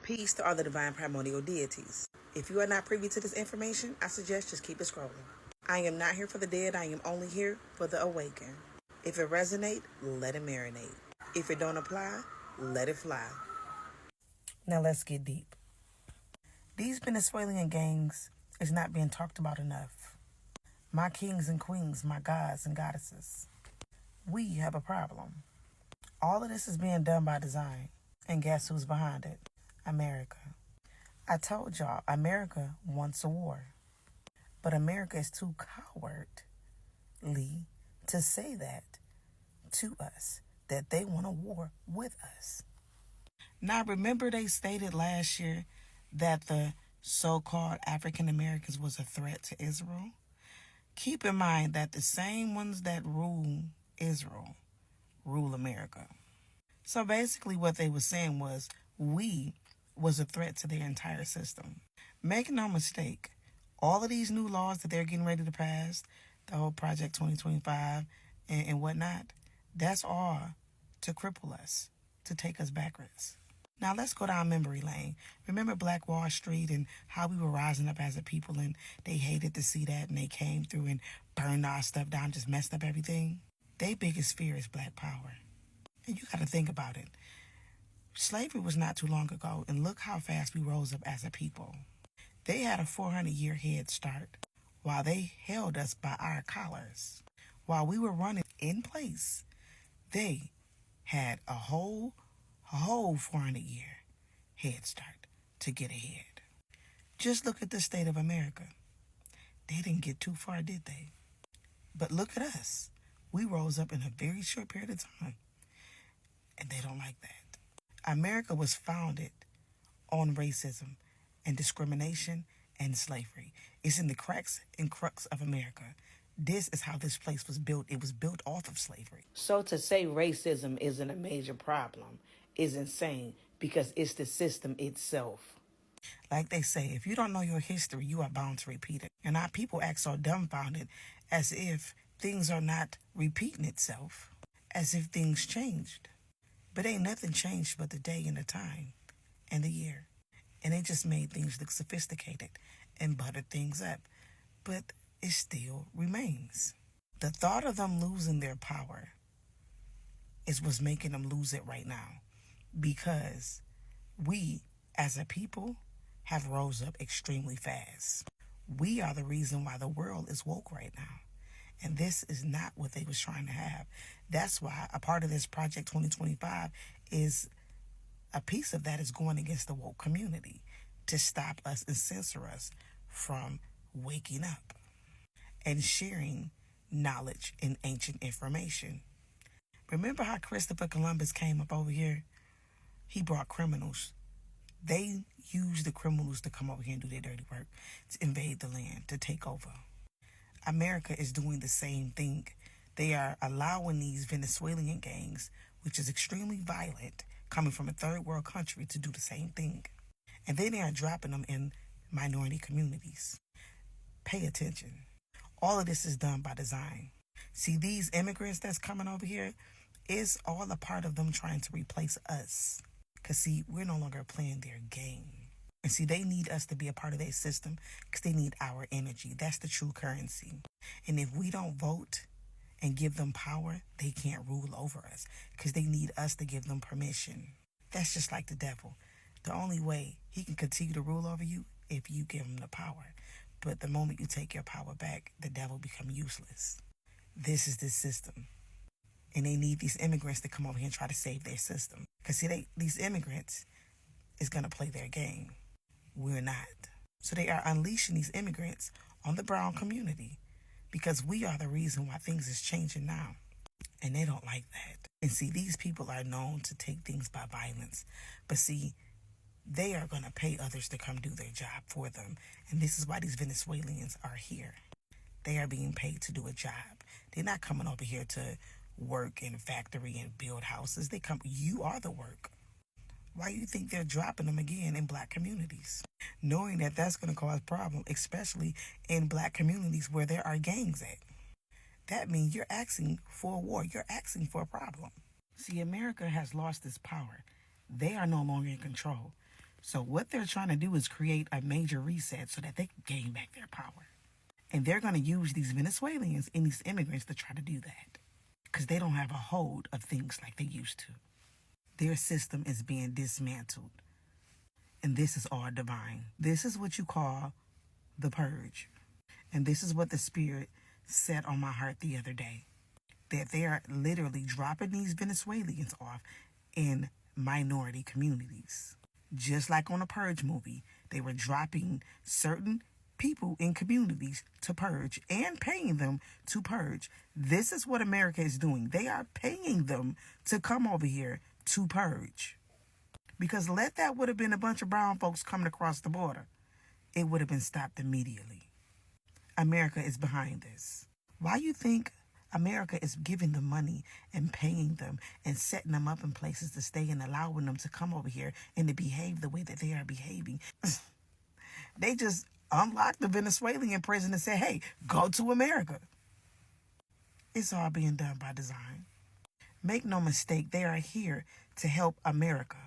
Peace to all the divine primordial deities. If you are not privy to this information, I suggest just keep it scrolling. I am not here for the dead, I am only here for the awakened. If it resonate, let it marinate. If it don't apply, let it fly. Now let's get deep. These Venezuelan gangs is not being talked about enough. My kings and queens, my gods and goddesses, we have a problem. All of this is being done by design. And guess who's behind it? America. I told y'all, America wants a war. But America is too cowardly to say that to us, that they want a war with us. Now, remember they stated last year that the so-called African Americans was a threat to Israel? Keep in mind that the same ones that rule Israel rule America. So basically what they were saying was we was a threat to their entire system. Make no mistake, all of these new laws that they're getting ready to pass, the whole Project 2025 and whatnot, that's all to cripple us, to take us backwards. Now let's go down memory lane. Remember Black Wall Street and how we were rising up as a people and they hated to see that and they came through and burned our stuff down, just messed up everything? Their biggest fear is black power. And you got to think about it. Slavery was not too long ago, and look how fast we rose up as a people. They had a 400-year head start while they held us by our collars. While we were running in place, they had a whole 400-year head start to get ahead. Just look at the state of America. They didn't get too far, did they? But look at us. We rose up in a very short period of time. And they don't like that. America was founded on racism and discrimination and slavery. It's in the cracks and crux of America. This is how this place was built. It was built off of slavery. So to say racism isn't a major problem is insane because it's the system itself. Like they say, if you don't know your history, you are bound to repeat it. And our people act so dumbfounded as if things are not repeating itself, as if things changed. But ain't nothing changed but the day and the time and the year. And they just made things look sophisticated and buttered things up. But it still remains. The thought of them losing their power is what's making them lose it right now. Because we, as a people, have rose up extremely fast. We are the reason why the world is woke right now. And this is not what they was trying to have. That's why a part of this Project 2025 is a piece of that is going against the woke community to stop us and censor us from waking up and sharing knowledge and ancient information. Remember how Christopher Columbus came up over here? He brought criminals. They used the criminals to come over here and do their dirty work, to invade the land, to take over. America is doing the same thing. They are allowing these Venezuelan gangs, which is extremely violent, coming from a third world country, to do the same thing. And then they are dropping them in minority communities. Pay attention. All of this is done by design. See, these immigrants that's coming over here is all a part of them trying to replace us. Because, see, we're no longer playing their game. And see, they need us to be a part of their system because they need our energy. That's the true currency. And if we don't vote and give them power, they can't rule over us because they need us to give them permission. That's just like the devil. The only way he can continue to rule over you if you give him the power. But the moment you take your power back, the devil becomes useless. This is the system. And they need these immigrants to come over here and try to save their system. Because see, these immigrants is going to play their game. We're not. So they are unleashing these immigrants on the brown community because we are the reason why things is changing now. And they don't like that. And see, these people are known to take things by violence. But see, they are going to pay others to come do their job for them. And this is why these Venezuelans are here. They are being paid to do a job. They're not coming over here to work in a factory and build houses. You are the work. Why do you think they're dropping them again in black communities? Knowing that that's going to cause problems, especially in black communities where there are gangs at. That means you're asking for a war. You're asking for a problem. See, America has lost its power. They are no longer in control. So what they're trying to do is create a major reset so that they can gain back their power. And they're going to use these Venezuelans and these immigrants to try to do that because they don't have a hold of things like they used to. Their system is being dismantled. And this is all divine. This is what you call the purge. And this is what the Spirit set on my heart the other day. That they are literally dropping these Venezuelans off in minority communities. Just like on a Purge movie, they were dropping certain people in communities to purge and paying them to purge. This is what America is doing. They are paying them to come over here to purge. Because that would have been a bunch of brown folks coming across the border. It would have been stopped immediately. America is behind this. Why you think America is giving them money and paying them and setting them up in places to stay and allowing them to come over here and to behave the way that they are behaving? They just unlocked the Venezuelan prison and said, hey, go to America. It's all being done by design. Make no mistake, they are here to help America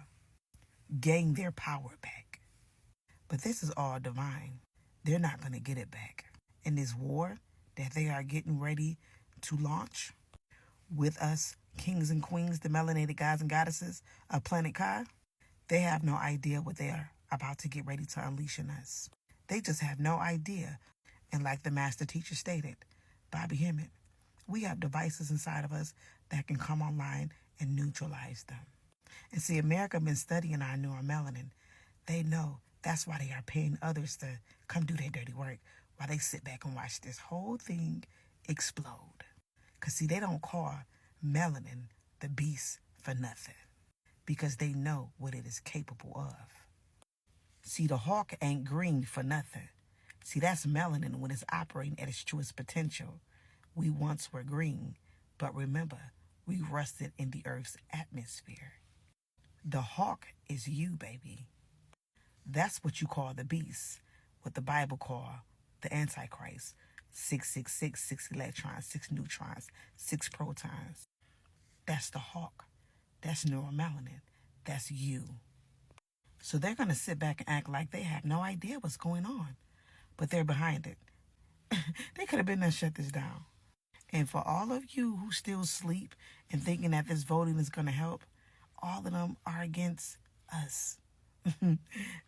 gain their power back. But this is all divine. They're not going to get it back. In this war that they are getting ready to launch with us, kings and queens, the melanated gods and goddesses of Planet Kai, they have no idea what they are about to get ready to unleash in us. They just have no idea. And like the master teacher stated, Bobby Hemmett, we have devices inside of us that can come online and neutralize them. And see, America been studying our neuromelanin. They know that's why they are paying others to come do their dirty work while they sit back and watch this whole thing explode. Because see, they don't call melanin the beast for nothing. Because they know what it is capable of. See, the hawk ain't green for nothing. See, that's melanin when it's operating at its truest potential. We once were green, but remember, we rusted in the Earth's atmosphere. The hawk is you, baby. That's what you call the beast, what the Bible call the Antichrist. 666, 6 electrons, 6 neutrons, 6 protons. That's the hawk. That's neuromelanin. That's you. So they're going to sit back and act like they have no idea what's going on. But they're behind it. They could have been there, shut this down. And for all of you who still sleep and thinking that this voting is going to help, all of them are against us.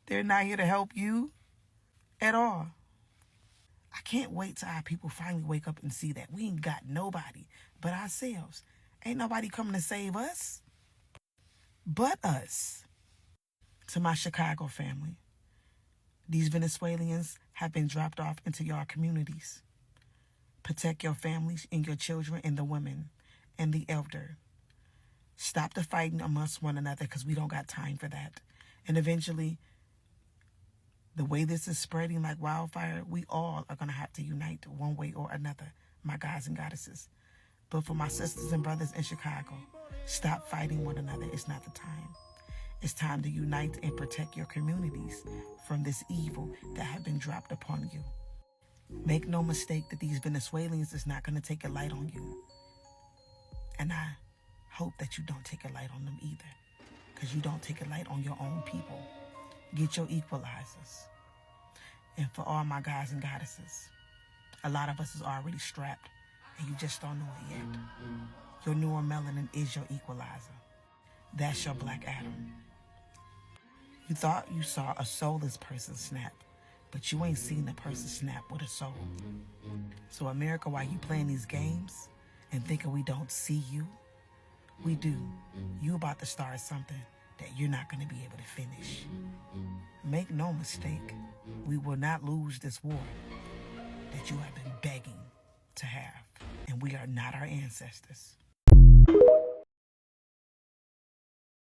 They're not here to help you at all. I can't wait till our people finally wake up and see that we ain't got nobody but ourselves. Ain't nobody coming to save us but us. To my Chicago family, these Venezuelans have been dropped off into your communities. Protect your families and your children and the women and the elder. Stop the fighting amongst one another because we don't got time for that. And eventually, the way this is spreading like wildfire, we all are going to have to unite one way or another, my gods and goddesses. But for my sisters and brothers in Chicago, stop fighting one another. It's not the time. It's time to unite and protect your communities from this evil that have been dropped upon you. Make no mistake that these Venezuelans is not going to take a light on you. And I hope that you don't take a light on them either. Because you don't take a light on your own people. Get your equalizers. And for all my guys and goddesses, a lot of us is already strapped and you just don't know it yet. Your neuromelanin is your equalizer. That's your Black Adam. You thought you saw a soulless person snap, but you ain't seen a person snap with a soul. So America, while you playing these games and thinking we don't see you, we do. You about to start something that you're not going to be able to finish. Make no mistake, we will not lose this war that you have been begging to have. And we are not our ancestors.